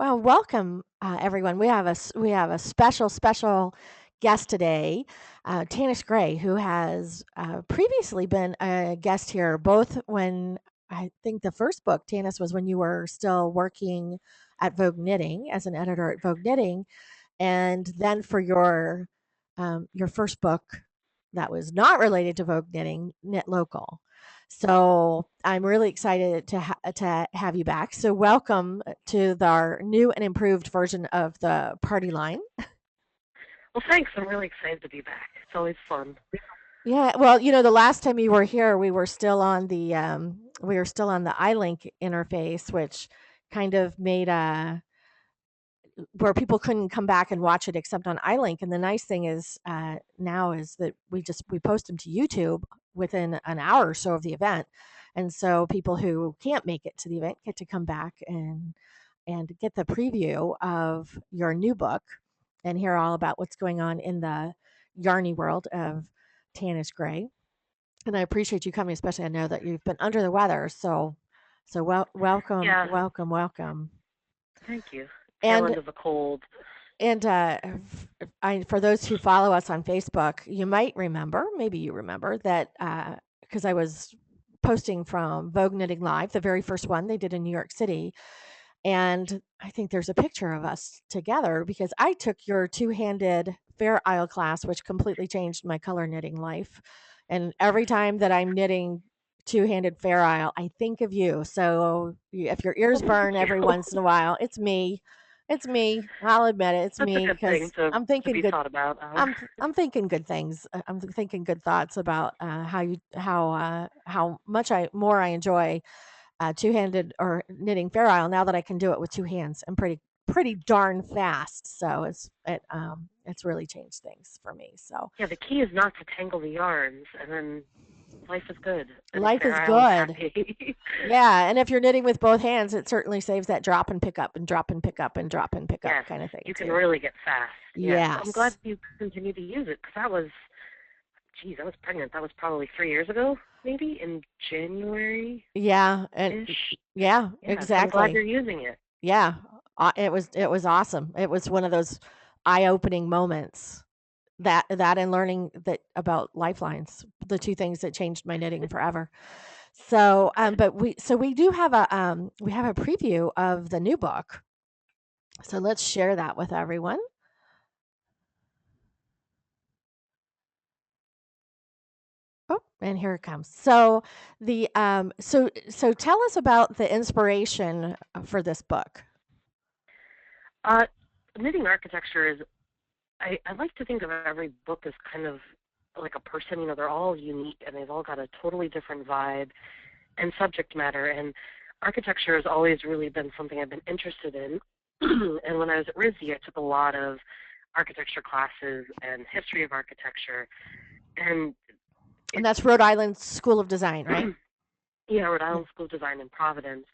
Well, welcome everyone. We have a special guest today, Tanis Gray, who has previously been a guest here. Both when I think the first book, Tanis, was when you were still working at Vogue Knitting as an editor at Vogue Knitting, and then for your first book that was not related to Vogue Knitting, Knit Local. So I'm really excited to have you back. So welcome to our new and improved version of the party line. Well, thanks. I'm really excited to be back. It's always fun. Yeah, well, the last time you were here, we were still on the iLink interface, which kind of made where people couldn't come back and watch it except on iLink. And the nice thing is now is that we post them to YouTube within an hour or so of the event, and so people who can't make it to the event get to come back and get the preview of your new book and hear all about what's going on in the yarny world of Tanis Gray. And I appreciate you coming, especially I know that you've been under the weather, so welcome, Yeah, welcome, welcome. thank you. Tail And end of the cold. for those who follow us on Facebook, you might remember, maybe you remember that because I was posting from Vogue Knitting Live, the very first one they did in New York City. And I think there's a picture of us together because I took your two handed Fair Isle class, which completely changed my color knitting life. And every time that I'm knitting two handed Fair Isle, I think of you. So if your Well, ears thank burn you. every once in a while, it's me. It's me. I'll admit it. It's That's a me good thing because I'm to thinking be good. thought about. I'm thinking good things. I'm thinking good thoughts about how much I more I enjoy two-handed or knitting Fair Isle now that I can do it with two hands and pretty darn fast. So it's really changed things for me. So Yeah, the key is not to tangle the yarns, and then life is good, and life Fair is Isle is good. happy. Yeah, and if you're knitting with both hands, it certainly saves that drop and pick up and drop and pick up and drop and pick up Yes, kind of thing you can too. really get fast. Yes, I'm glad Yes. you continue to use it because geez, I was pregnant. That was probably 3 years ago, maybe in January Yeah, and ish. yeah, Yeah, so I'm glad exactly. you're using it. Yeah. It was awesome. It was one of those eye-opening moments. That and learning that about lifelines, the two things that changed my knitting forever. So, Good. we do have a preview of the new book. So let's share that with everyone. Oh, and here it comes. So tell us about the inspiration for this book. Uh, Knitting architecture is, I like to think of every book as kind of like a person. They're all unique and they've all got a totally different vibe and subject matter. And architecture has always really been something I've been interested in. And when I was at RISD, I took a lot of architecture classes and history of architecture. And And it, that's Rhode Island School of Design, right? Rhode Yeah. Island School of Design in Providence.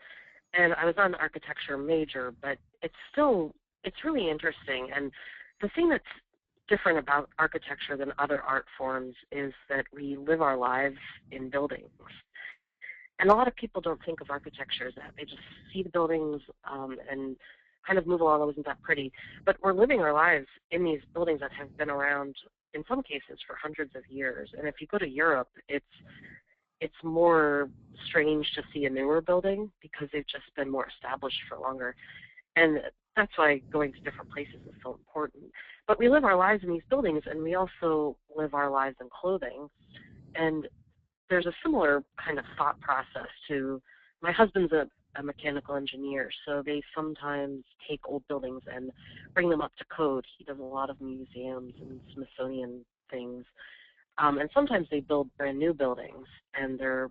And I was on architecture major, but it's really interesting. And the thing that's different about architecture than other art forms is that we live our lives in buildings. And a lot of people don't think of architecture as that. They just see the buildings and kind of move along. Oh, isn't that pretty? But we're living our lives in these buildings that have been around, in some cases, for hundreds of years. And if you go to Europe, it's more strange to see a newer building because they've just been more established for longer. And that's why going to different places is so important. But we live our lives in these buildings, and we also live our lives in clothing. And there's a similar kind of thought process to my husband's a mechanical engineer, so they sometimes take old buildings and bring them up to code. He does a lot of museums and Smithsonian things. And sometimes they build brand new buildings and they're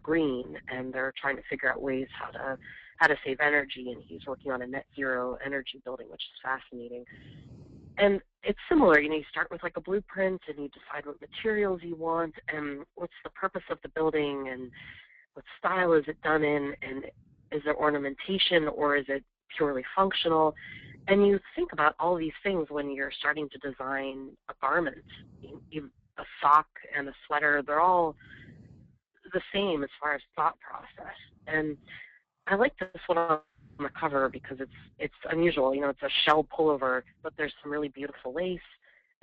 green and they're trying to figure out ways how to save energy, and he's working on a net zero energy building, which is fascinating. And it's similar, you start with like a blueprint and you decide what materials you want and what's the purpose of the building and what style is it done in, and is there ornamentation or is it purely functional? And you think about all these things when you're starting to design a garment. A sock and a sweater, they're all the same as far as thought process. And I like this one on the cover because it's unusual. You know, it's a shell pullover, but there's some really beautiful lace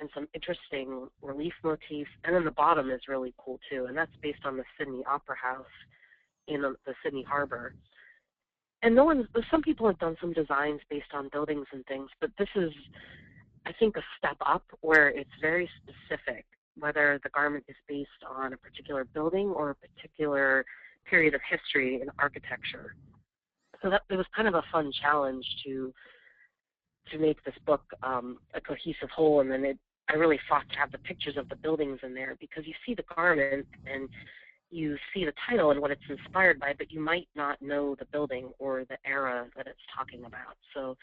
and some interesting relief motifs. And then the bottom is really cool too, and that's based on the Sydney Opera House in the Sydney Harbor. And some people have done some designs based on buildings and things, but this is, I think, a step up where it's very specific, whether the garment is based on a particular building or a particular period of history in architecture. So that it was kind of a fun challenge to make this book a cohesive whole, and then I really fought to have the pictures of the buildings in there because you see the garment and you see the title and what it's inspired by, but you might not know the building or the era that it's talking about. So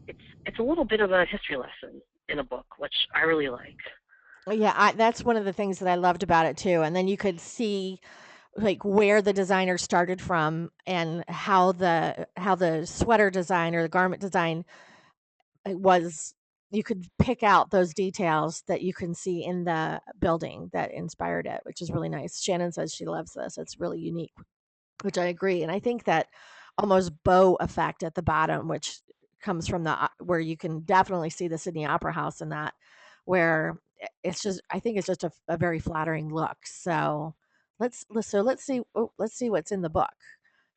it's a little bit of a history lesson in a book, which I really like. Yeah, that's one of the things that I loved about it too. And then you could see like where the designer started from and how the sweater design or the garment design was. You could pick out those details that you can see in the building that inspired it, which is really nice. Shannon says she loves this. It's really unique, which I agree. And I think that almost bow effect at the bottom, which comes from the where you can definitely see the Sydney Opera House in that, where it's just I think it's just a very flattering look. So let's see let's see what's in the book.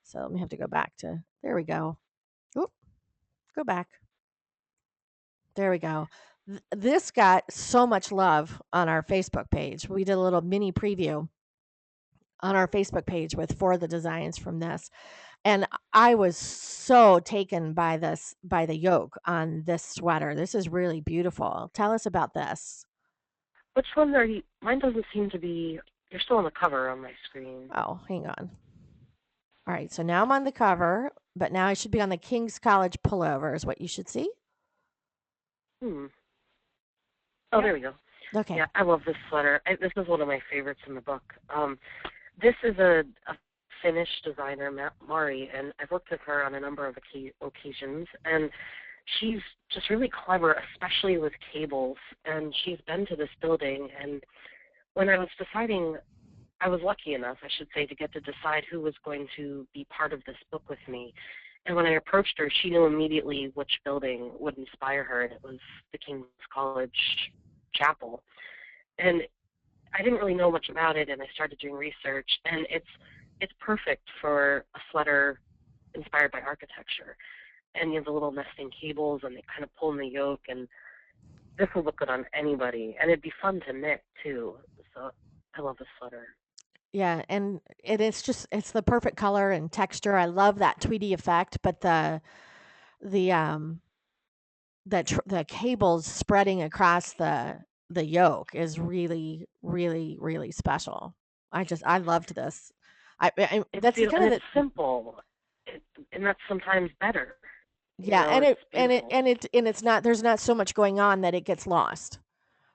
So let me have to go back to there we go. Oop, go back. There we go. This got so much love on our Facebook page. We did a little mini preview on our Facebook page with four of the designs from this. And I was so taken by by the yoke on this sweater. This is really beautiful. Tell us about this. Which one are you? Mine doesn't seem to be. You're still on the cover on my screen. Oh, hang on. All right, so now I'm on the cover, but now I should be on the King's College pullover is what you should see. Hmm. Oh, Yep. there we go. Okay. Yeah, I love this sweater. This is one of my favorites in the book. This is a Finnish designer, Mari, and I've worked with her on a number of occasions, and she's just really clever, especially with cables. And she's been to this building, and when I was deciding, I was lucky enough, I should say, to get to decide who was going to be part of this book with me. And when I approached her, she knew immediately which building would inspire her, and it was the King's College Chapel. And I didn't really know much about it, and I started doing research, and it's perfect for a sweater inspired by architecture. And you have the little nesting cables, and they kind of pull in the yoke, and this will look good on anybody, and it'd be fun to knit too. So I love this sweater. Yeah, and it's the perfect color and texture. I love that tweedy effect, but the the cables spreading across the yoke is really really really special. I loved this. It's That's beautiful, kind and of it's the simple, and that's sometimes better. You yeah, know, it's beautiful. and it's not there's not so much going on that it gets lost.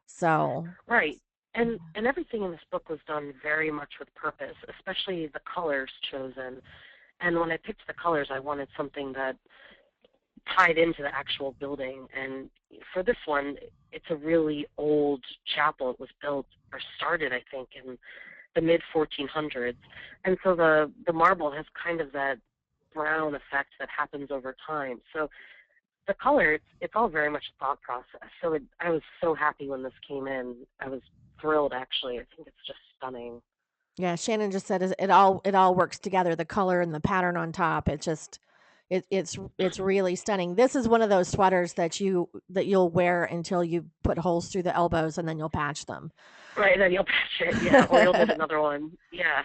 So Right. And everything in this book was done very much with purpose, especially the colors chosen. And when I picked the colors, I wanted something that tied into the actual building. And for this one, it's a really old chapel. It was built or started, I think, in the mid 1400s. And so the marble has kind of that brown effect that happens over time. So the color, it's all very much a thought process. So I was so happy when this came in. I was thrilled, actually. I think it's just stunning. yeah, Shannon just said it all works together. The color and the pattern on top. It's really stunning. This is one of those sweaters that you'll wear until you put holes through the elbows and then you'll patch them. Right, then you'll patch it, yeah, or you'll get another one. Yeah.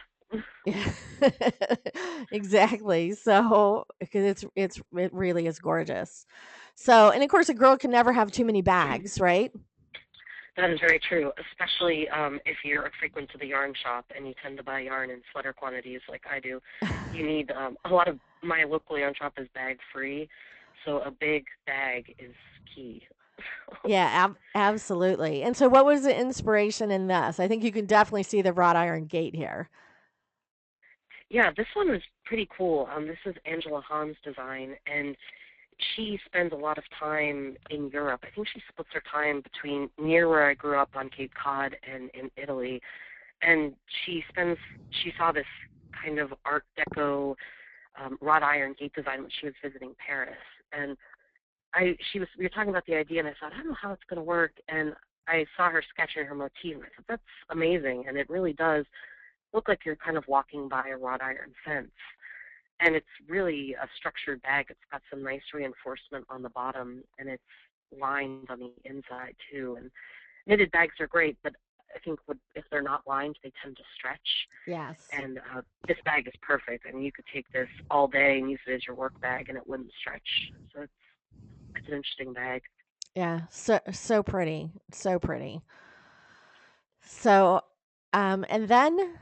Yeah. Exactly. So, because it really is gorgeous. So, and of course, a girl can never have too many bags, right? That is very true, especially if you're a frequent to the yarn shop and you tend to buy yarn in sweater quantities like I do. You need a lot of my local yarn shop is bag free, so a big bag is key. Yeah, absolutely. And so, what was the inspiration in this? I think you can definitely see the wrought iron gate here. Yeah, this one is pretty cool. This is Angela Hahn's design, and she spends a lot of time in Europe. I think she splits her time between near where I grew up on Cape Cod and in Italy. And she saw this kind of Art Deco wrought iron gate design when she was visiting Paris. And we were talking about the idea, and I thought, I don't know how it's going to work. And I saw her sketching her motif, and I thought, that's amazing. And it really does look like you're kind of walking by a wrought iron fence. And it's really a structured bag. It's got some nice reinforcement on the bottom, and it's lined on the inside too. And knitted bags are great, but I think if they're not lined, they tend to stretch. Yes. And this bag is perfect. I mean, you could take this all day and use it as your work bag, and it wouldn't stretch. So it's an interesting bag. Yeah. So pretty. So pretty. So, and then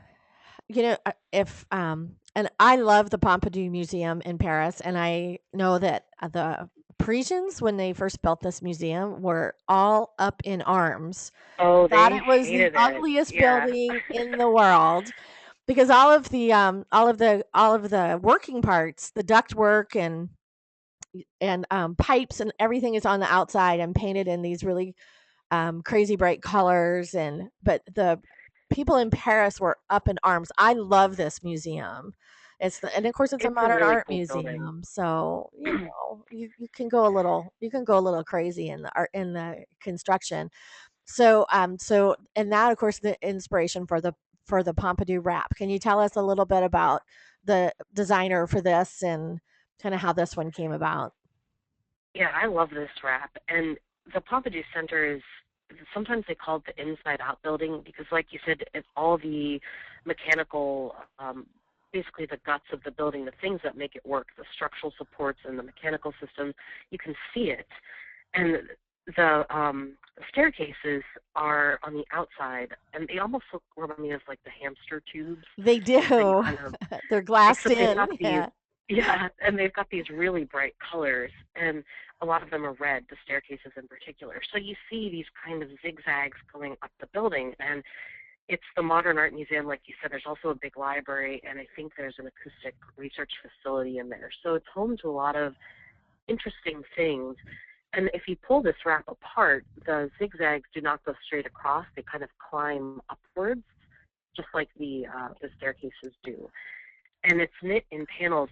if and I love the Pompidou Museum in Paris, and I know that the Parisians, when they first built this museum, were all up in arms. Oh, Thought they it was the hated it. ugliest Yeah. building in the world because all of the working parts, the ductwork and pipes and everything is on the outside and painted in these really crazy bright colors. And but the people in Paris were up in arms. I love this museum. And of course it's a It's a modern really art cool building. museum, so you can go a little crazy in the art in the construction. So and that of course the inspiration for the Pompidou wrap. Can you tell us a little bit about the designer for this and kind of how this one came about? Yeah, I love this wrap. And the Pompidou Center is sometimes they call it the inside out building because, like you said, it's all the mechanical, basically the guts of the building, the things that make it work, the structural supports and the mechanical systems, you can see it. And the staircases are on the outside, and they almost remind me of like the hamster tubes They that you do. kind of, They're glassed except they've in. got these, Yeah. yeah, and they've got these really bright colors, and a lot of them are red, the staircases in particular. So you see these kind of zigzags going up the building, and it's the Modern Art Museum, like you said. There's also a big library, and I think there's an acoustic research facility in there. So it's home to a lot of interesting things. And if you pull this wrap apart, the zigzags do not go straight across. They kind of climb upwards, just like the staircases do. And it's knit in panels.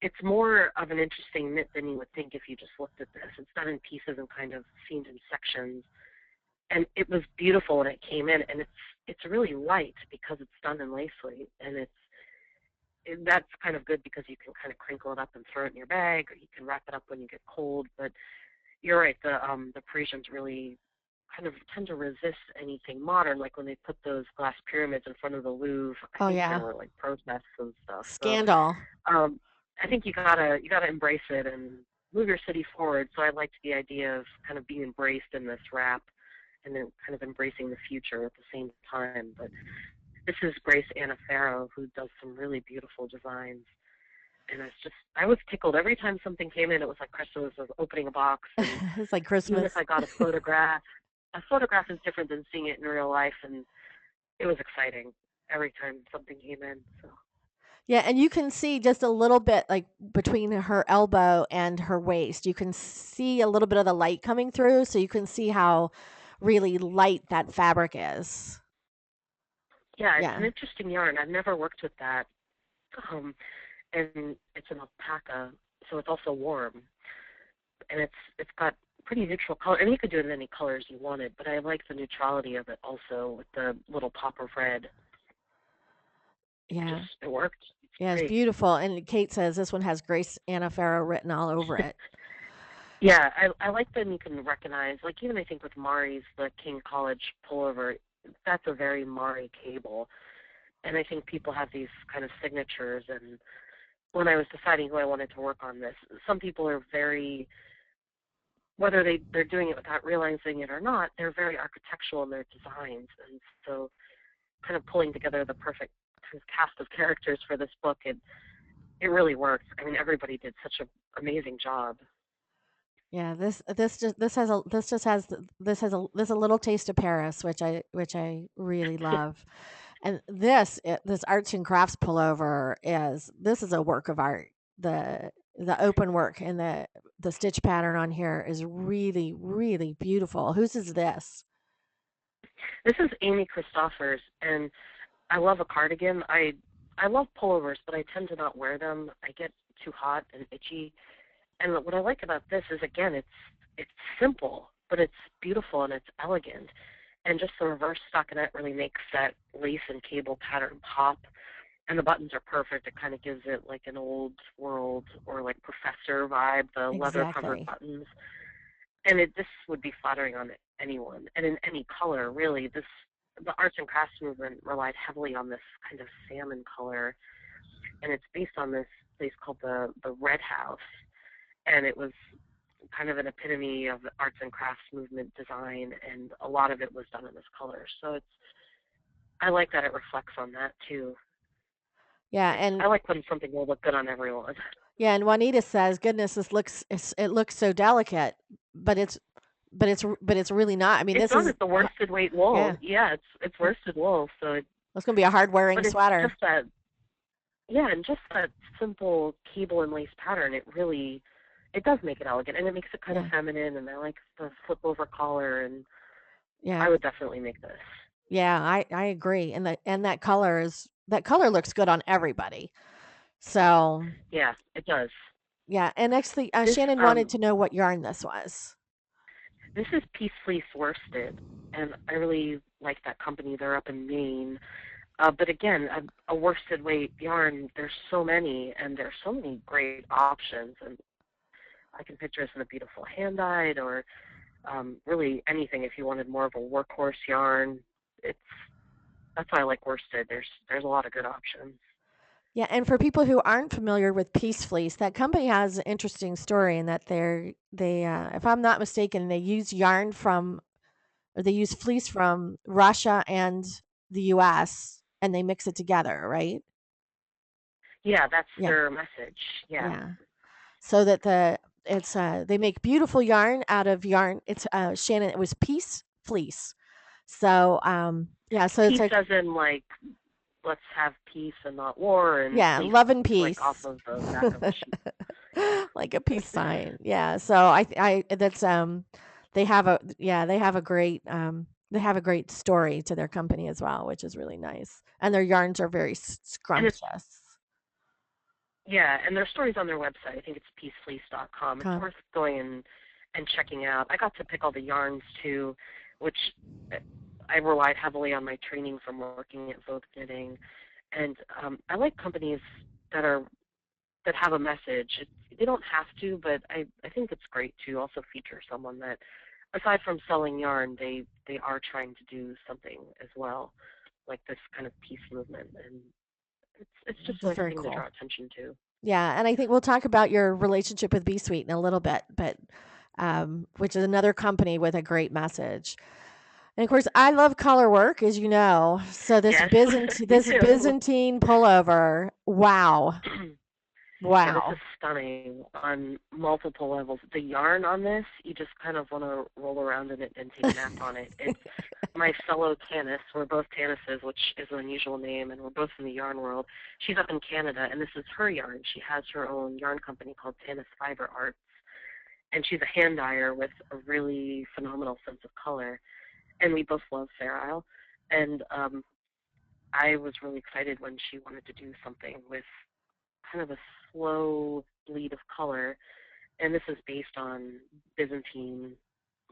It's more of an interesting knit than you would think if you just looked at this. It's done in pieces and kind of seen in sections. And it was beautiful when it came in, and it's really light because it's done in lace weight, and that's kind of good because you can kind of crinkle it up and throw it in your bag, or you can wrap it up when you get cold. But you're right, the Parisians really kind of tend to resist anything modern, like when they put those glass pyramids in front of the Louvre. I Oh think there yeah. were like protests and stuff. So Scandal. um, I think you gotta embrace it and move your city forward. So I liked the idea of kind of being embraced in this rap, and then kind of embracing the future at the same time. But this is Grace Anna Farrow, who does some really beautiful designs. And I was tickled every time something came in. It was like Christmas was opening a box, and It's like even if Christmas. I got a photograph is different than seeing it in real life, and it was exciting every time something came in. So Yeah, and you can see just a little bit like between her elbow and her waist. You can see a little bit of the light coming through, so you can see how really light that fabric is. yeah, it's an Yeah. interesting yarn. I've never worked with that, um, and it's an alpaca, so it's also warm, and it's got pretty neutral color, and you could do it in any colors you wanted. But I like the neutrality of it also with the little pop of red. Yeah. It worked. It's Yeah, it's great. beautiful. And Kate says this one has Grace Anna Farrow written all over it. Yeah, I like them. You can recognize, like even I think with Mari's the King College pullover, that's a very Mari cable, and I think people have these kind of signatures. And when I was deciding who I wanted to work on this, some people are very, whether they're doing it without realizing it or not, they're very architectural in their designs, and so kind of pulling together the perfect kind of cast of characters for this book, it really worked. I mean, everybody did such an amazing job. Yeah, this has a little taste of Paris, which I really love. And this arts and crafts pullover is a work of art. The open work and the stitch pattern on here is really really beautiful. Whose is this? This is Amy Christoffers, and I love a cardigan. I love pullovers, but I tend to not wear them. I get too hot and itchy. And what I like about this is, again, it's simple, but it's beautiful and it's elegant. And just the reverse stockinette really makes that lace and cable pattern pop. And the buttons are perfect. It kind of gives it like an old world or like professor vibe, the leather covered Exactly. buttons. And this would be flattering on anyone and in any color, really. The arts and crafts movement relied heavily on this kind of salmon color, and it's based on this place called the Red House, and it was kind of an epitome of the arts and crafts movement design, and a lot of it was done in this color. So I like that it reflects on that too. Yeah, and I like when something will look good on everyone. yeah, and Juanita says, "Goodness, it looks so delicate, but it's really not. I mean, It's this not. is It's the worsted weight wool. yeah, Yeah, it's worsted wool. So it's going to be a hard wearing but it's just sweater. that. Yeah, and just that simple cable and lace pattern, it does make it elegant, and it makes it kind of Yeah, feminine, and I like the flip over collar, and yeah, I would definitely make this. yeah. I agree, and that color looks good on everybody. So Yeah, it does. yeah, and next thing, This Shannon wanted to know what yarn this was. this is Peace Fleece worsted, and I really like that company. They're up in Maine. But again, a worsted weight yarn, there's so many, and there's so many great options, and I can picture this in a beautiful hand-dyed or really anything. If you wanted more of a workhorse yarn, it's that's why I like worsted. There's a lot of good options. Yeah, and for people who aren't familiar with Peace Fleece, that company has an interesting story in that if I'm not mistaken, they use yarn from or they use fleece from Russia and the US and they mix it together, right? Yeah, that's Yeah. their message. Yeah, Yeah. So that they make beautiful yarn out of yarn. It's Shannon, it was Peace Fleece. So yeah, so it's peace as in like let's have peace and not war, and yeah, fleece love and like off peace. of the back of a sheep. Like a peace sign. Yeah. So I that's they have a great story to their company as well, which is really nice. And their yarns are very And it's scrumptious. yeah, and their story's on their website. I think it's peacefleece.com. It's Com- worth going and checking out. I got to pick all the yarns too, which I relied heavily on my training from working at Vogue Knitting, and I like companies that are that have a message. They don't have to, but I think it's great to also feature someone that, aside from selling yarn, they are trying to do something as well, like this kind of peace movement, and it's just a Just nice very thing to cool. draw attention to. Yeah, and I think we'll talk about your relationship with B Suite in a little bit, but which is another company with a great message. And of course, I love color work, as you know. So Yes, me this too. Byzantine pullover, wow, Yeah, this is wow. stunning on multiple levels. The yarn on this, you just kind of want to roll around in it and take a nap on it. It's my fellow Tanis. We're both Tanises, which is an unusual name, and we're both in the yarn world. She's up in Canada, and this is her yarn. She has her own yarn company called Tanis Fiber Arts, and she's a hand dyer with a really phenomenal sense of color. And we both love Fair Isle. And I was really excited when she wanted to do something with kind of a slow bleed of color, and this is based on Byzantine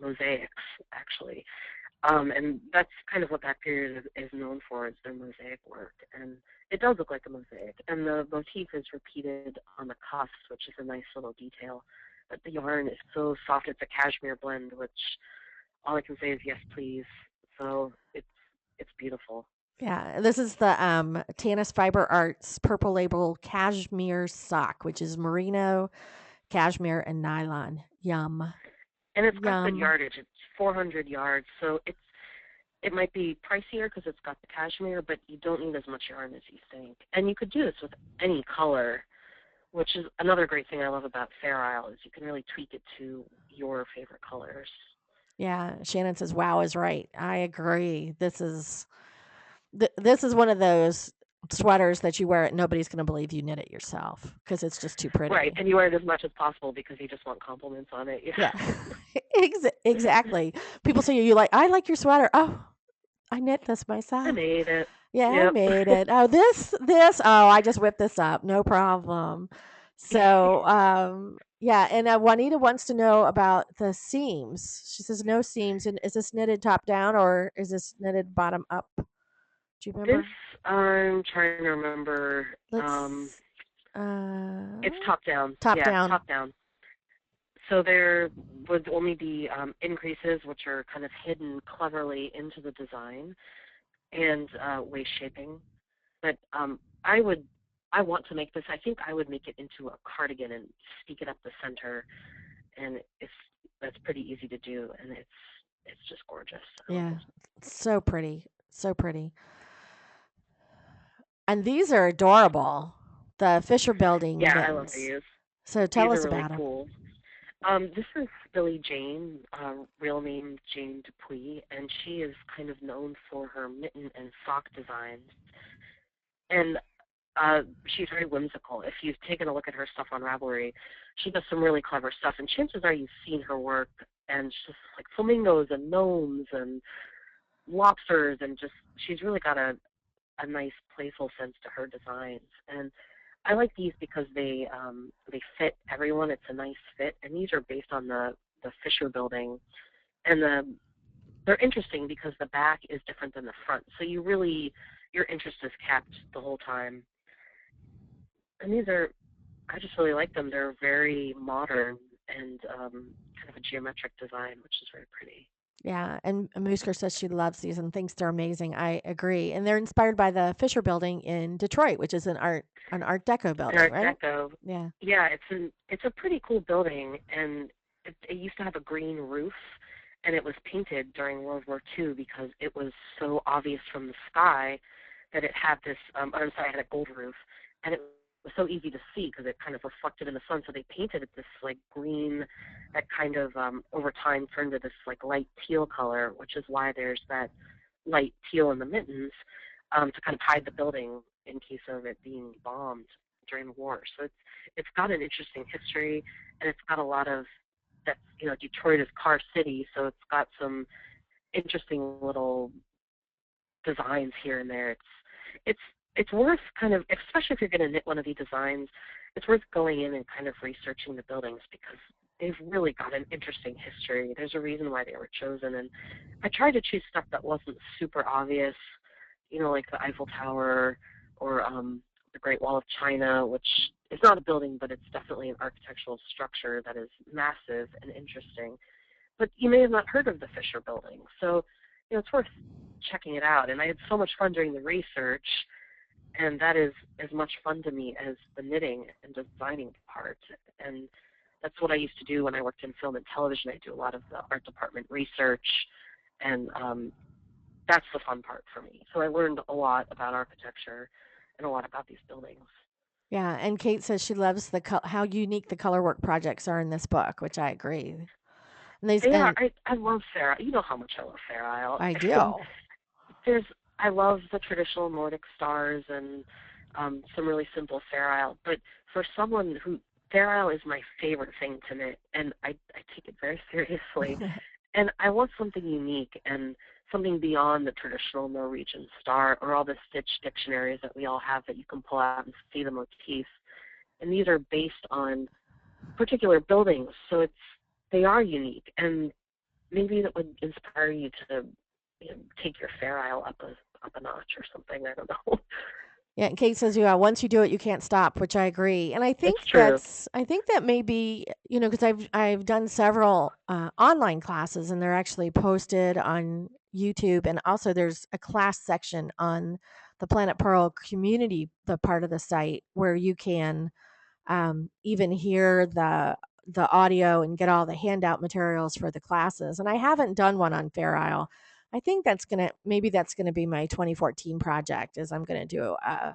mosaics, actually. And that's kind of what that period is known for, is their mosaic work. And it does look like a mosaic. And the motif is repeated on the cuffs, which is a nice little detail. But the yarn is so soft. It's a cashmere blend, which all I can say is yes, please. So it's beautiful. Yeah, this is the Tanis Fiber Arts Purple Label Cashmere Sock, which is merino, cashmere, and nylon. Yum, And it's got good yum. yardage. It's 400 yards, so it might be pricier because it's got the cashmere, but you don't need as much yarn as you think. And you could do this with any color, which is another great thing I love about Fair Isle, is you can really tweak it to your favorite colors. Yeah, Shannon says, "Wow is right." I agree. This is one of those sweaters that you wear it. Nobody's going to believe you knit it yourself because it's just too Right, pretty. and you wear it as much as possible because you just want compliments on it. Yeah, Yeah. exactly. People say you like. I like your sweater. Oh, I knit this I myself. made it. Yeah, I Yep. made it. Oh, oh, I just whipped this up. No problem. So, yeah, and Juanita wants to know about the seams. She says no seams. And is this knitted top down or is this knitted bottom up? Do you This, remember? I'm trying to remember. Let's It's top down. top Yeah, it's down. top down. So there would only be increases, which are kind of hidden cleverly into the design, and waist shaping. But I would, I want to make this. I think I would make it into a cardigan and stick it up the center, and that's pretty easy to do, and it's just gorgeous. I love Yeah, this. so pretty, so pretty. And these are adorable. The Fisher Building Yeah, I love mittens. these. So tell These us are really about them. cool. This is Billie Jane, real name Jane Dupuy, and she is kind of known for her mitten and sock designs. And she's very whimsical. If you've taken a look at her stuff on Ravelry, she does some really clever stuff. And chances are you've seen her work, and she's like flamingos and gnomes and lobsters, and just she's really got a nice playful sense to her designs. And I like these because they fit everyone. It's a nice fit, and these are based on the Fisher Building, and they're interesting because the back is different than the front. So your interest is kept the whole time. And these are I just really like them. They're very modern and kind of a geometric design, which is very pretty. Yeah, and Moosker says she loves these and thinks they're amazing. I agree. And they're inspired by the Fisher Building in Detroit, which is an Art Deco And building, Art right? Deco, Yeah. yeah, it's a pretty cool building, and it used to have a green roof, and it was painted during World War II because it was so obvious from the sky that it had this. I'm sorry, it had a gold roof, and it was so easy to see because it kind of reflected in the sun. So they painted it this like green, that kind of over time turned to this like light teal color, which is why there's that light teal in the mittens to kind of hide the building in case of it being bombed during the war. So it's got an interesting history, and it's got a lot of that. Detroit is Car City, so it's got some interesting little designs here and there. It's it's worth kind of, especially if you're going to knit one of these designs, it's worth going in and kind of researching the buildings because they've really got an interesting history. There's a reason why they were chosen, and I tried to choose stuff that wasn't super obvious, like the Eiffel Tower or the Great Wall of China, which is not a building, but it's definitely an architectural structure that is massive and interesting. But you may have not heard of the Fisher Building, so it's worth checking it out. And I had so much fun doing the research, and that is as much fun to me as the knitting and designing part. And that's what I used to do when I worked in film and television. I do a lot of the art department research, and that's the fun part for me. So I learned a lot about architecture and a lot about these buildings. Yeah, and Kate says she loves how unique the color work projects are in this book, which I agree. And these They are. and I love Fair. You know how much I love Fair Isle. I And do. there's I love the traditional Nordic stars and some really simple Fair Isle. But for someone who Fair Isle is my favorite thing to knit, and I take it very seriously. And I want something unique and something beyond the traditional Norwegian star or all the stitch dictionaries that we all have that you can pull out and see the motifs. And these are based on particular buildings, so they are unique. And maybe that would inspire you to take your Fair Isle up a notch or something. I don't know. Yeah, and Kate says, "Yeah, once you do it, you can't stop," which I agree. And It's true. I think that maybe, because I've done several online classes, and they're actually posted on YouTube, and also there's a class section on the Planet Pearl community, the part of the site where you can even hear the audio and get all the handout materials for the classes. And I haven't done one on Fair Isle. I think that's gonna be my 2014 project. Is I'm gonna do a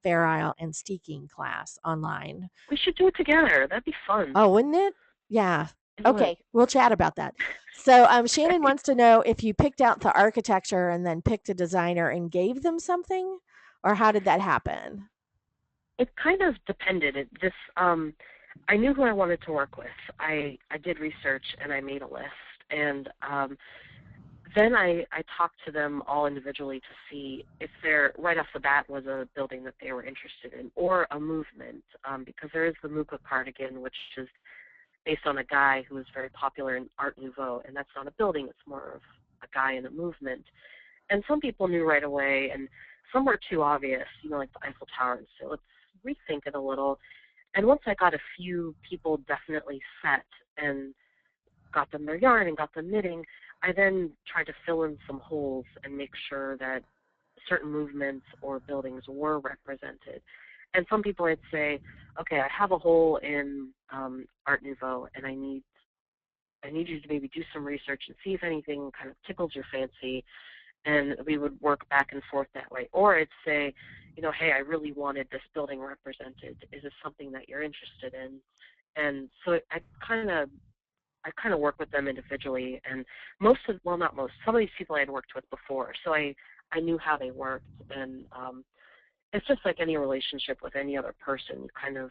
Fair Isle and Steeking class online. We should do it together. That'd be fun. Oh, wouldn't it? Yeah. It would. Okay, we'll chat about that. So Shannon wants to know if you picked out the architecture and then picked a designer and gave them something, or how did that happen? It kind of depended. I knew who I wanted to work with. I did research and I made a list, and then I talked to them all individually to see if there, right off the bat, was a building that they were interested in or a movement, because there is the Muka cardigan, which is based on a guy who was very popular in Art Nouveau, and that's not a building, it's more of a guy in a movement. And some people knew right away, and some were too obvious, like the Eiffel Tower, and so let's rethink it a little. And once I got a few people definitely set and got them their yarn and got them knitting, I then tried to fill in some holes and make sure that certain movements or buildings were represented. And some people I'd say, okay, I have a hole in Art Nouveau, and I need you to maybe do some research and see if anything kind of tickles your fancy, and we would work back and forth that way. Or I'd say, hey, I really wanted this building represented. Is this something that you're interested in? And so I kind of work with them individually, and not most, some of these people I had worked with before, so I knew how they worked, and it's just like any relationship with any other person. You kind of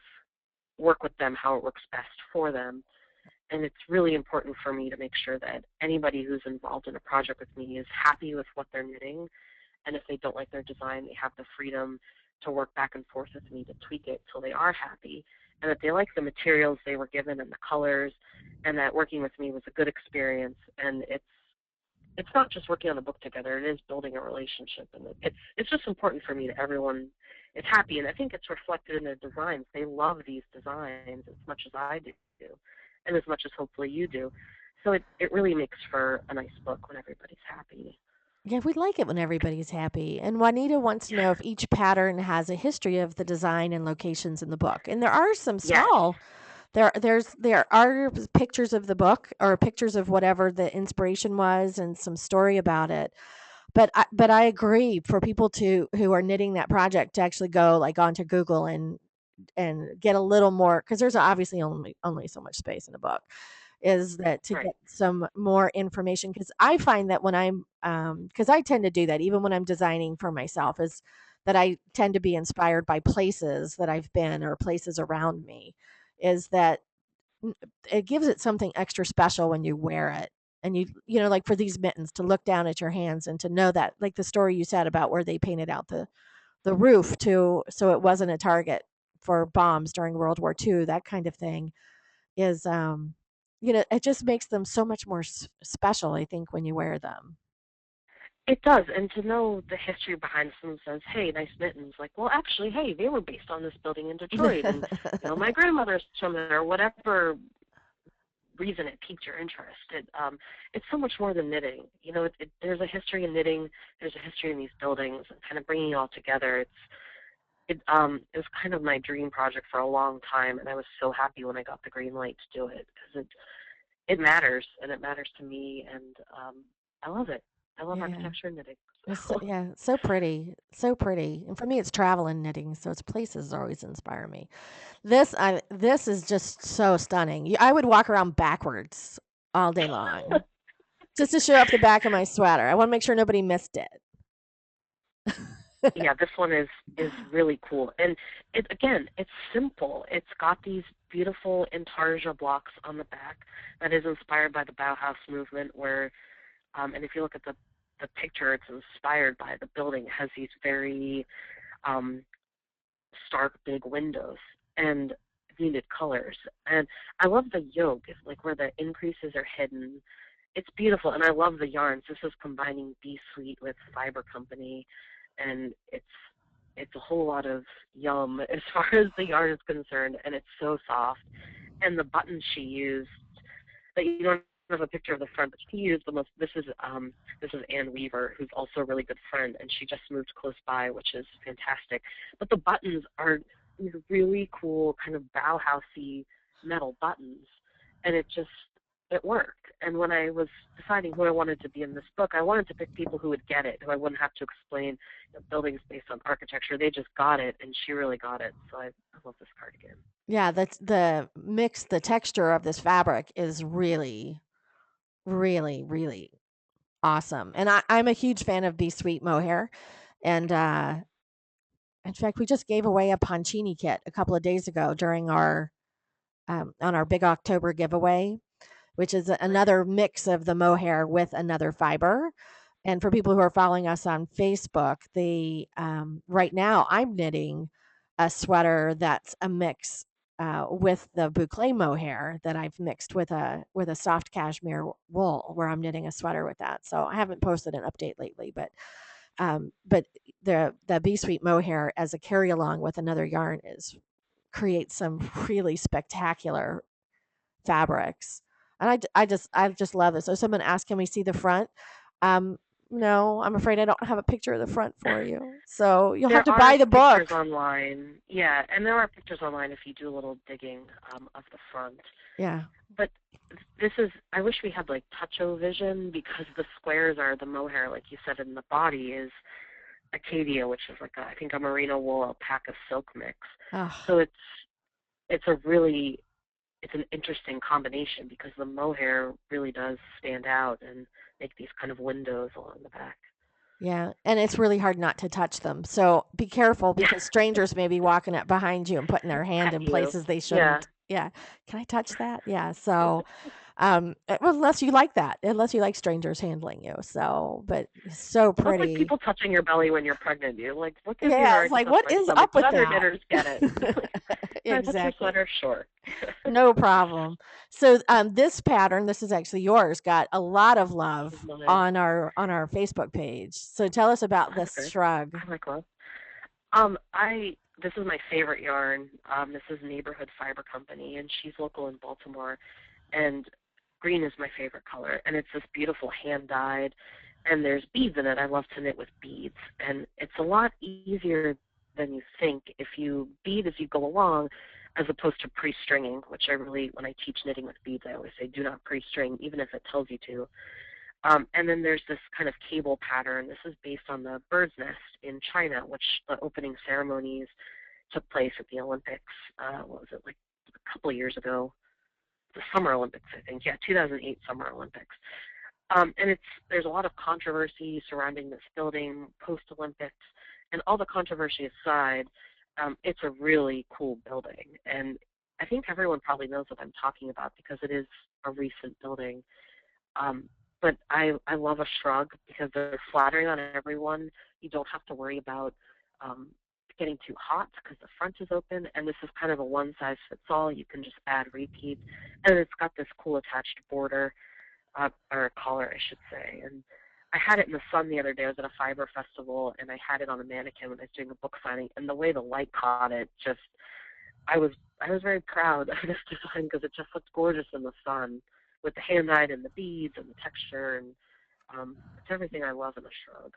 work with them how it works best for them, and it's really important for me to make sure that anybody who's involved in a project with me is happy with what they're knitting, and if they don't like their design, they have the freedom to work back and forth with me to tweak it till they are happy, and that they like the materials they were given and the colors, and that working with me was a good experience. And it's not just working on a book together, it is building a relationship, and it's just important for me that everyone is happy, and I think it's reflected in their designs. They love these designs as much as I do, and as much as hopefully you do. So it really makes for a nice book when everybody's happy. Yeah, we like it when everybody's happy. And Juanita wants to know if each pattern has a history of the design and locations in the book. And there are some Yes. small there are pictures of the book or pictures of whatever the inspiration was and some story about it. But I agree for people to who are knitting that project to actually go like onto Google and get a little more because there's obviously only so much space in a book is that to Right. get some more information because I find that when I'm because I tend to do that even when I'm designing for myself is that I tend to be inspired by places that I've been or places around me is that it gives it something extra special when you wear it and like for these mittens to look down at your hands and to know that like the story you said about where they painted out the roof to so it wasn't a target for bombs during World War II, that kind of thing is it just makes them so much more special I think when you wear them. It does, and to know the history behind someone says, "Hey, nice mittens," like, well, actually, hey, they were based on this building in Detroit, and my grandmother's from there, or whatever reason it piqued your interest. It's so much more than knitting. There's a history in knitting. There's a history in these buildings, and kind of bringing it all together. It was kind of my dream project for a long time, and I was so happy when I got the green light to do it because it matters, and it matters to me, and I love it. I love Yeah. architecture and knitting. So, yeah, so pretty, so pretty. And for me, it's travel and knitting, so it's places always inspire me. This is just so stunning. I would walk around backwards all day long just to show up the back of my sweater. I want to make sure nobody missed it. Yeah, this one is really cool, and it's simple. It's got these beautiful intarsia blocks on the back that is inspired by the Bauhaus movement, where and if you look at the picture, it's inspired by the building. It has these very um, stark, big windows and muted colors, and I love the yoke, it's like where the increases are hidden. It's beautiful, and I love the yarns. This is combining Bee Sweet with Fiber Company, and it's a whole lot of yum as far as the yarn is concerned, and it's so soft. And the buttons she used that you don't have a picture of the front, but she used the most. This is Ann Weaver, who's also a really good friend, and she just moved close by, which is fantastic. But the buttons are these really cool kind of Bauhausy metal buttons, and it worked. And when I was deciding who I wanted to be in this book, I wanted to pick people who would get it, who I wouldn't have to explain buildings based on architecture. They just got it, and she really got it. So I love this cardigan. Yeah, that's the texture of this fabric is really, really, really awesome. And I'm a huge fan of Be Sweet mohair. And in fact, we just gave away a Pancini kit a couple of days ago during our on our big October giveaway. which is Nice. another mix of the mohair with another fiber. And for people who are following us on Facebook, right now I'm knitting a sweater that's a mix with the boucle mohair that I've mixed with a soft cashmere wool, where I'm knitting a sweater with that. So I haven't posted an update lately, but the Bee Sweet mohair as a carry along with another yarn is creates some really spectacular fabrics. And I just love it. So someone asked, can we see the front? Um, no, I'm afraid I don't have a picture of the front for you. So you'll have There to are buy the pictures book. online. Yeah, and there are pictures online if you do a little digging of the front. Yeah. But this is, I wish we had like touch-o vision, because the squares are the mohair, like you said, and the body is Acadia, which is like I think a merino wool alpaca silk mix. Oh, So it's a really, it's an interesting combination, because the mohair really does stand out and make these kind of windows along the back. yeah. And it's really hard not to touch them. So be careful, Yeah, because strangers may be walking up behind you and putting their hand pet in you. places they Yeah. shouldn't. Yeah. Can I touch that? Yeah. So well, unless you like that, unless you like strangers handling you. So, but it's so Well, that's like pretty. people touching your belly when you're pregnant. You're like, what gives you the Yeah, it's right to like, touch what my is stomach? up But with other that? knitters get it. Like, can I touch your Exactly. sweater? Sure. No problem. So, this pattern, this is actually yours, got a lot of This is love mine. on our Facebook page. So tell us Oh, about that's this good. shrug. I like love. I this is my favorite yarn. This is Neighborhood Fiber Company, and she's local in Baltimore. And green is my favorite color, and it's this beautiful hand dyed, and there's beads in it. I love to knit with beads, and it's a lot easier than you think if you bead as you go along, as opposed to pre-stringing, which I really, when I teach knitting with beads, I always say do not pre-string, even if it tells you to. And then there's this kind of cable pattern. This is based on the bird's nest in China, which the opening ceremonies took place at the Olympics. What was it, like a couple of years ago? The Summer Olympics, I think. Yeah, 2008 Summer Olympics. And there's a lot of controversy surrounding this building post-Olympics. And all the controversy aside, it's a really cool building. And I think everyone probably knows what I'm talking about, because it is a recent building. Um, but I love a shrug, because they're flattering on everyone. You don't have to worry about um, getting too hot, because the front is open, and this is kind of a one-size-fits-all. You can just add repeat, and it's got this cool attached border, or collar, I should say. And I had it in the sun the other day. I was at a fiber festival, and I had it on a mannequin when I was doing a book signing, and the way the light caught it, just I was I was very proud of this design, because it just looked gorgeous in the sun with the hand dyed and the beads and the texture, and it's everything I love in a shrug.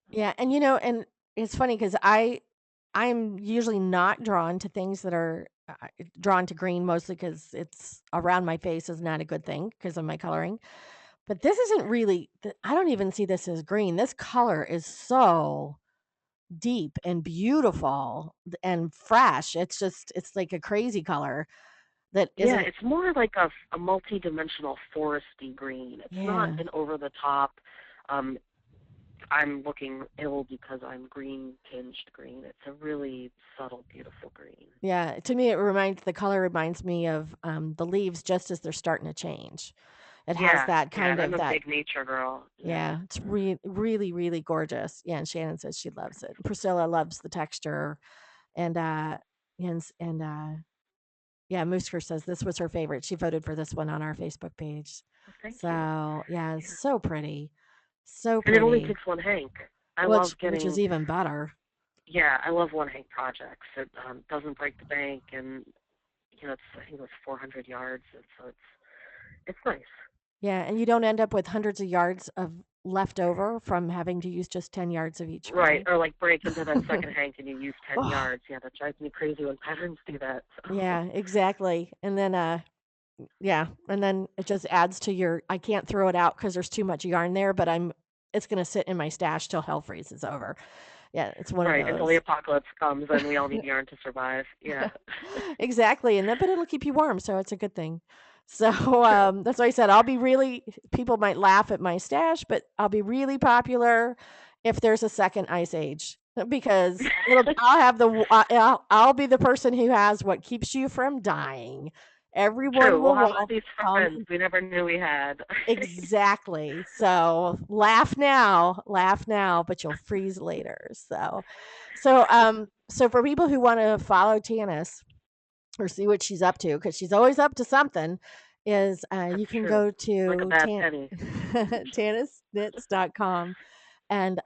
Yeah, and and it's funny because I'm usually not drawn to things that are drawn to green, mostly because it's around my face is not a good thing because of my coloring. But this isn't really. I don't even see this as green. This color is so deep and beautiful and fresh. It's like a crazy color that Yeah, isn't. it's more like a multi-dimensional foresty green. It's not Yeah. an over-the-top. Um, I'm looking ill because I'm green tinged green. It's a really subtle, beautiful green. Yeah, to me, the color reminds me of the leaves just as they're starting to change. It has Yeah, that yeah, kind and I'm of a that. big nature girl. Yeah. Yeah, it's really, really gorgeous. Yeah, and Shannon says she loves it. Priscilla loves the texture, and yeah, Moosker says this was her favorite. She voted for this one on our Facebook page. Well, thank you. So yeah, it's Yeah. so pretty, so And it only pretty. takes one hank. I love Which is getting, even better. yeah, I love one hank projects. It doesn't break the bank, and I think it was 400 yards, and so it's nice. Yeah, and you don't end up with hundreds of yards of leftover from having to use just 10 yards of each Right, way. or like break into that second hank and you use 10 Oh, yards. Yeah, that drives me crazy when patterns do that. So. yeah, exactly. And then yeah, and then it just adds to your I can't throw it out because there's too much yarn there, but it's gonna sit in my stash till hell freezes over. Yeah, it's one of Right, until the those. apocalypse comes and we all need yarn to survive. Yeah, Exactly, and then but it'll keep you warm, so it's a good thing. So, true. that's why I said I'll be really people might laugh at my stash, but I'll be really popular if there's a second ice age because I'll have I'll be the person who has what keeps you from dying Everyone True. We'll will have all these friends welcome. we never knew we had. Exactly. So laugh now, but you'll freeze later. So for people who want to follow Tanis or see what she's up to, because she's always up to something, is That's you can true. go Like a to bad penny. tanisnits.com and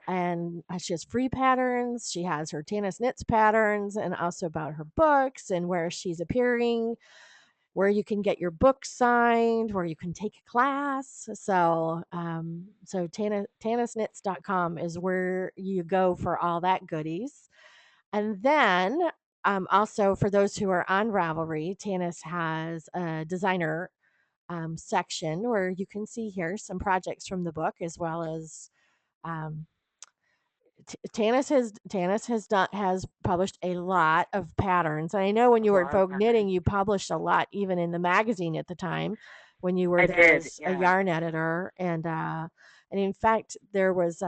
she has free patterns. She has her Tanis Knits patterns and also about her books and where she's appearing, where you can get your book signed, where you can take a class. So tanisnits.com is where you go for all that goodies. And then also for those who are on Ravelry, Tanis has a designer section where you can see here some projects from the book as well as um, Tanis has published a lot of patterns. And I know when A you were in lot of Vogue Knitting, patterns. you published a lot, even in the magazine at the time when you were I there did, as a yeah. yarn editor. And in fact, there was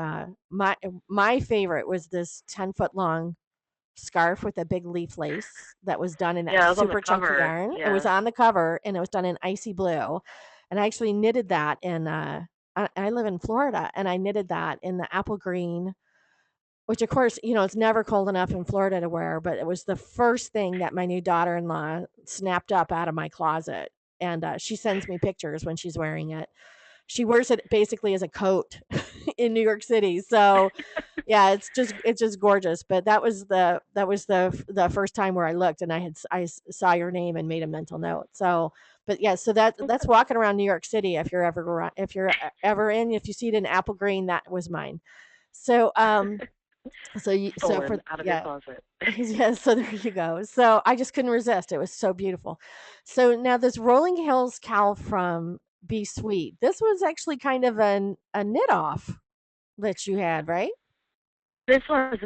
my favorite was this 10 foot long scarf with a big leaf lace that was done in that Yeah, I was on the super chunky cover. yarn. It was Yeah. on the cover and it was done in icy blue. And I actually knitted that in I live in Florida and I knitted that in the apple green, which of course, it's never cold enough in Florida to wear, but it was the first thing that my new daughter-in-law snapped up out of my closet. And she sends me pictures when she's wearing it. She wears it basically as a coat in New York City. So yeah, it's just gorgeous. But that was the first time where I looked and I saw your name and made a mental note. So, but yeah, so that's walking around New York City if you see it in apple green, that was mine. So Stolen out of your yeah. closet. Yeah, so there you go. So I just couldn't resist. It was so beautiful. So now this Rolling Hills cowl from Be Sweet. This was actually kind of a knit off that you had, right? This was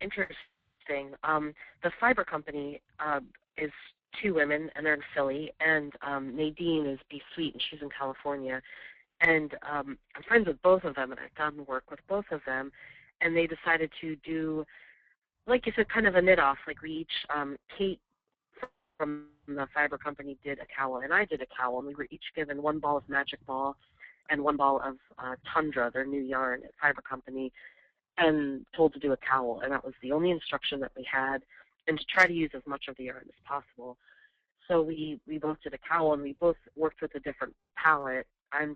interesting. The fiber company is two women, and they're in Philly, and Nadine is Be Sweet, and she's in California. And I'm friends with both of them, and I've done work with both of them, and they decided to do, like you said, kind of a knit off. Like we each, Kate from the fiber company did a cowl, and I did a cowl, and we were each given one ball of Magic Ball and one ball of Tundra, their new yarn at fiber company, and told to do a cowl, and that was the only instruction that we had, and to try to use as much of the yarn as possible. So we both did a cowl, and we both worked with a different palette. I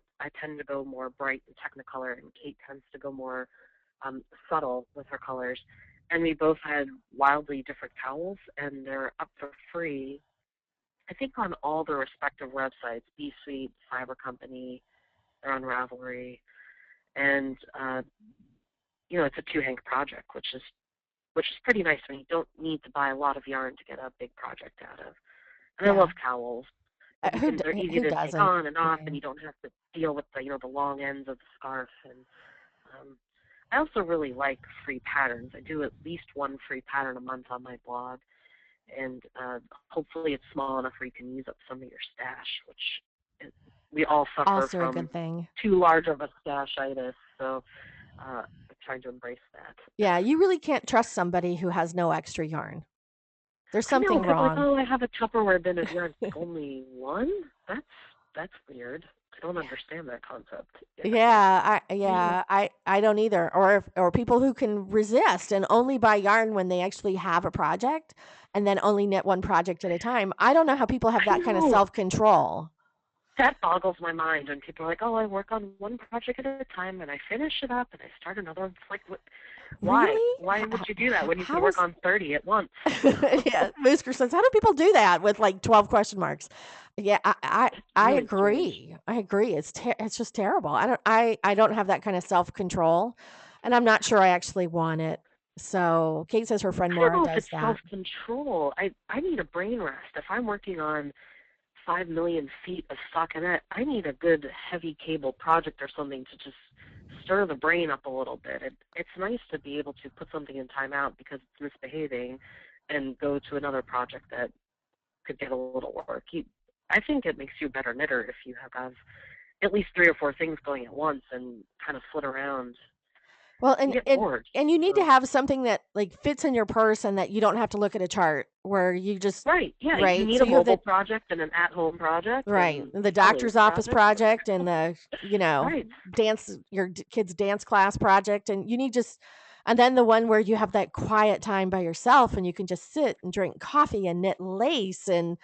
tend to go more bright and Technicolor, and Kate tends to go more subtle with her colors. And we both had wildly different cowls, and they're up for free, I think, on all the respective websites, B Suite, Fiber Company, they're on Ravelry, and it's a two-hank project, which is pretty nice when you don't need to buy a lot of yarn to get a big project out of. And I love Yeah. cowls. And they're easy Who to take doesn't? on and off, Yeah. and you don't have to deal with the long ends of the scarf. And um, I also really like free patterns. I do at least one free pattern a month on my blog, and hopefully it's small enough where you can use up some of your stash, which we all suffer Also a from good thing. too large of a stashitis. So I'm trying to embrace that. Yeah, you really can't trust somebody who has no extra yarn. There's I know something people are like, wrong. oh, I have a Tupperware bin of yarn. Like, only one? That's weird. I don't understand that concept. Yeah. I don't either. Or people who can resist and only buy yarn when they actually have a project and then only knit one project at a time. I don't know how people have I that kind of know. self-control. That boggles my mind when people are like, oh, I work on one project at a time and I finish it up and I start another one. It's like, why? Really? Why would you do that when you can How work is on 30 at once? yeah, Moosker says, how do people do that with like 12 question marks? Yeah, It's I really strange. agree. I agree. It's just terrible. I don't have that kind of self-control, and I'm not sure I actually want it. So Kate says her friend I don't Maura know if it's does that. self-control. I need a brain rest. If I'm working on 5 million feet of stockinette, I need a good heavy cable project or something to just stir the brain up a little bit. It's nice to be able to put something in timeout because it's misbehaving and go to another project that could get a little work. I think it makes you a better knitter if you have at least 3 or 4 things going at once and kind of flit around. Well, You get bored. and you need to So have something that like fits in your purse and that you don't have to look at a chart where you just right, yeah, you right. need So a you have mobile the project and an at-home project right and the colored doctor's office project. project and the Right. dance kid's dance class project and you need just and then the one where you have that quiet time by yourself and you can just sit and drink coffee and knit lace and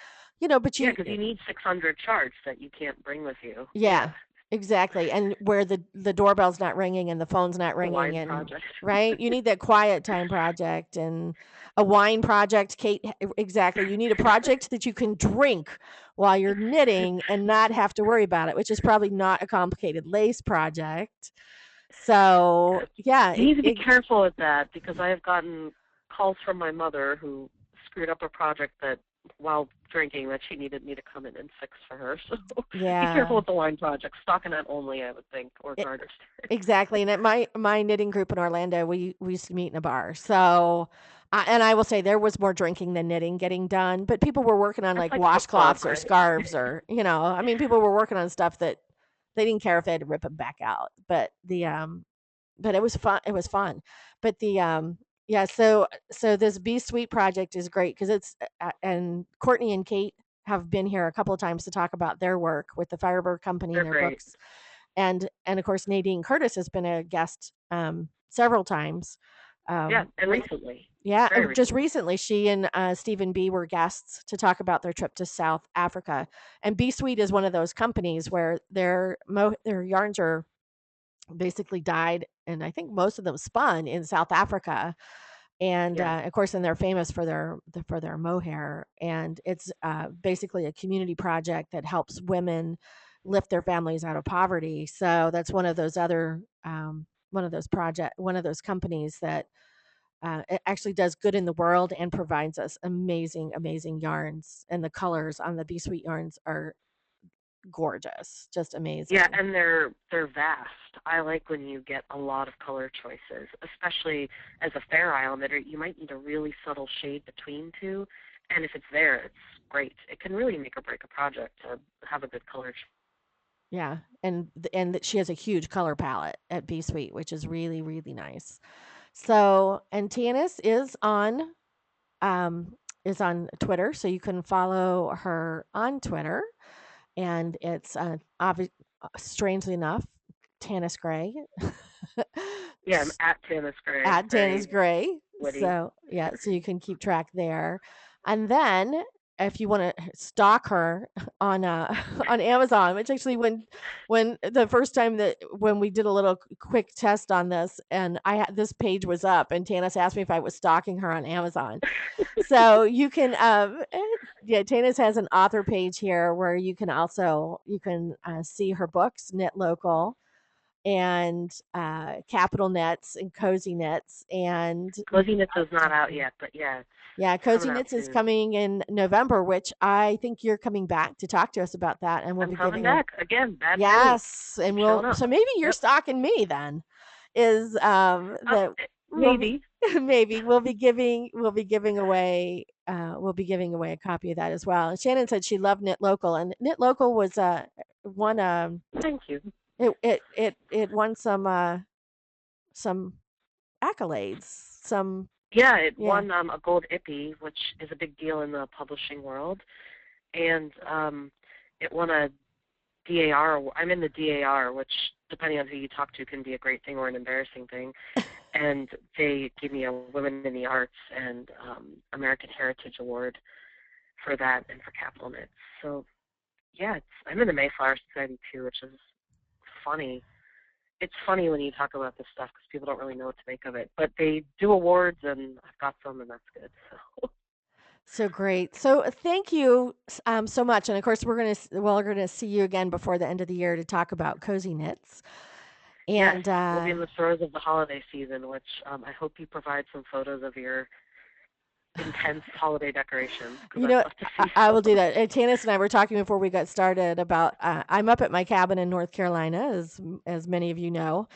but Yeah, you because you need 600 charts that you can't bring with you. yeah, Yeah, exactly, and where the doorbell's not ringing and the phone's not the ringing wine and project. right? You need that quiet time project and a wine project, Kate, exactly. You need a project that you can drink while you're knitting and not have to worry about it, which is probably not a complicated lace project. So, yeah, You need to be careful with that because I have gotten calls from my mother who screwed up a project that while drinking that she needed me to come in and fix for her. So be careful yeah. with the wine project. Stockinette only, I would think, or e- garter. Exactly, and at my knitting group in Orlando, we used to meet in a bar. So, and I will say there was more drinking than knitting getting done, but people were working on That's like like book club, washcloths or right? scarves or I mean, people were working on stuff that they didn't care if they had to rip them back out. But it was fun. It was fun. But yeah. So this Be Sweet project is great because and Courtney and Kate have been here a couple of times to talk about their work with the Firebird Company and They're their great. books and of course Nadine Curtis has been a guest several times. Yeah, and Re- recently, yeah, very just recently. recently she and Stephen B were guests to talk about their trip to South Africa. And B Sweet is one of those companies where their yarns are basically dyed, and I think most of them spun in South Africa. And Yeah. of course, and they're famous for their mohair, and it's basically a community project that helps women lift their families out of poverty. So that's one of those other one of those companies that it actually does good in the world and provides us amazing, amazing yarns. And the colors on the Be Sweet yarns are gorgeous, just Yeah, amazing. and they're vast. I like when you get a lot of color choices, especially as a Fair Isle knitter. You might need a really subtle shade between two, and if it's there, it's great. It can really make or break a project to have a good color. Yeah, and she has a huge color palette at B Suite, which is really really nice. So, and Tanis is on Twitter, so you can follow her on Twitter, and it's strangely enough, Tanis Gray. Yeah, I'm at Tanis Gray. At Tanis Very Gray. witty. So, yeah, so you can keep track there. And then if you want to stalk her on on Amazon, which actually when the first time that when we did a little quick test on this and I had this page was up and Tanis asked me if I was stalking her on Amazon. So you can yeah, Tanis has an author page here where you can see her books, Knit Local and Capital Nets and Cozy Knits and Cozy Knits is not out yet, but yeah, it's yeah, Cozy coming out Knits is soon. coming in November, which I think you're coming back to talk to us about that, and we'll I'm be coming giving a back again. Bad Penny. yes, and I'm showing we'll up. so maybe you're Yep. stalking me then. Is that we'll be, Maybe. maybe we'll be giving away a copy of that as well. And Shannon said she loved Knit Local, and Knit Local was won Thank you. it won some accolades. Some Yeah, it yeah. won a gold Ippy, which is a big deal in the publishing world, and it won a DAR. I'm in the DAR, which, depending on who you talk to, can be a great thing or an embarrassing thing. And they gave me a Women in the Arts and American Heritage Award for that and for Capital Knits. So, yeah, I'm in the Mayflower Society, too, which is funny. It's funny when you talk about this stuff because people don't really know what to make of it. But they do awards, and I've got some, and that's good. So, So great. So thank you so much. And of course, we're gonna see you again before the end of the year to talk about cozy knits. yes, And we'll be in the throes of the holiday season, which I hope you provide some photos of your intense holiday decorations because you I'd know, love to see I will do some. that. And Tanis and I were talking before we got started about I'm up at my cabin in North Carolina, as many of you know,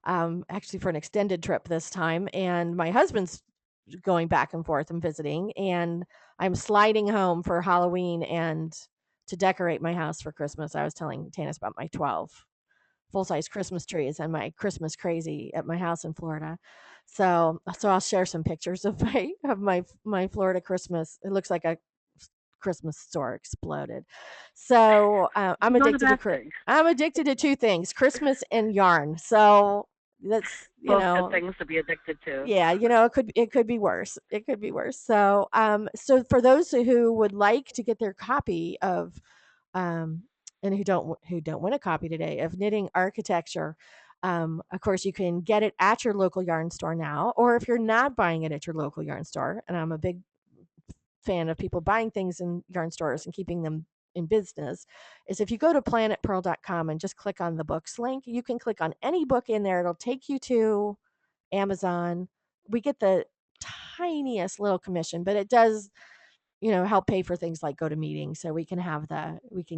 actually for an extended trip this time. And my husband's going back and forth and visiting, and I'm sliding home for Halloween and to decorate my house for Christmas. I was telling Tanis about my 12 full-size Christmas trees and my Christmas crazy at my house in Florida. So I'll share some pictures of my Florida Christmas. It looks like a Christmas store exploded. So Not a bad thing. I'm addicted to two things: Christmas and yarn. So that's Both good things to be addicted to. yeah, it could be worse. It could be worse. So for those who would like to get their copy of um, and who don't win a copy today of Knitting Architecture. Of course, you can get it at your local yarn store now, or if you're not buying it at your local yarn store, and I'm a big fan of people buying things in yarn stores and keeping them in business, is if you go to planetpearl.com and just click on the books link, you can click on any book in there. It'll take you to Amazon. We get the tiniest little commission, but it does help pay for things like go to meetings so we can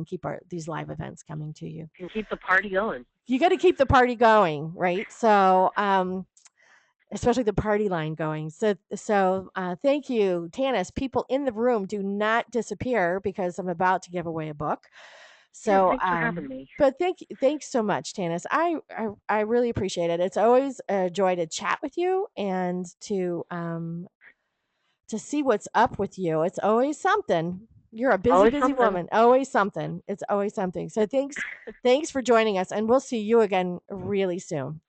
keep these live events coming to you. And keep the party going. You got to keep the party going, right? So, especially the party line going. So thank you, Tanis. People in the room, do not disappear because I'm about to give away a book. Yeah, So, thanks for having me. but thanks so much, Tanis. I really appreciate it. It's always a joy to chat with you and to see what's up with you. It's always something. You're a busy, Always busy something. woman. Always something. It's always something. So thanks for joining us, and we'll see you again really soon.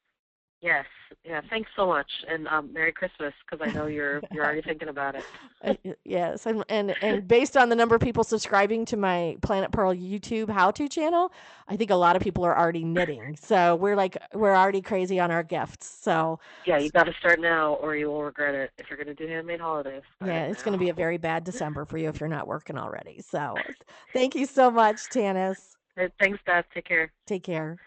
Yes. Yeah. Thanks so much, and Merry Christmas, because I know you're already thinking about it. Yes, and based on the number of people subscribing to my Planet Pearl YouTube how-to channel, I think a lot of people are already knitting. So we're already crazy on our gifts. So Yeah, you got to start now, or you will regret it. If you're going to do handmade holidays, start yeah, it it's going to be now. a very bad December for you if you're not working already. So thank you so much, Tanis. Thanks, Beth. Take care. Take care.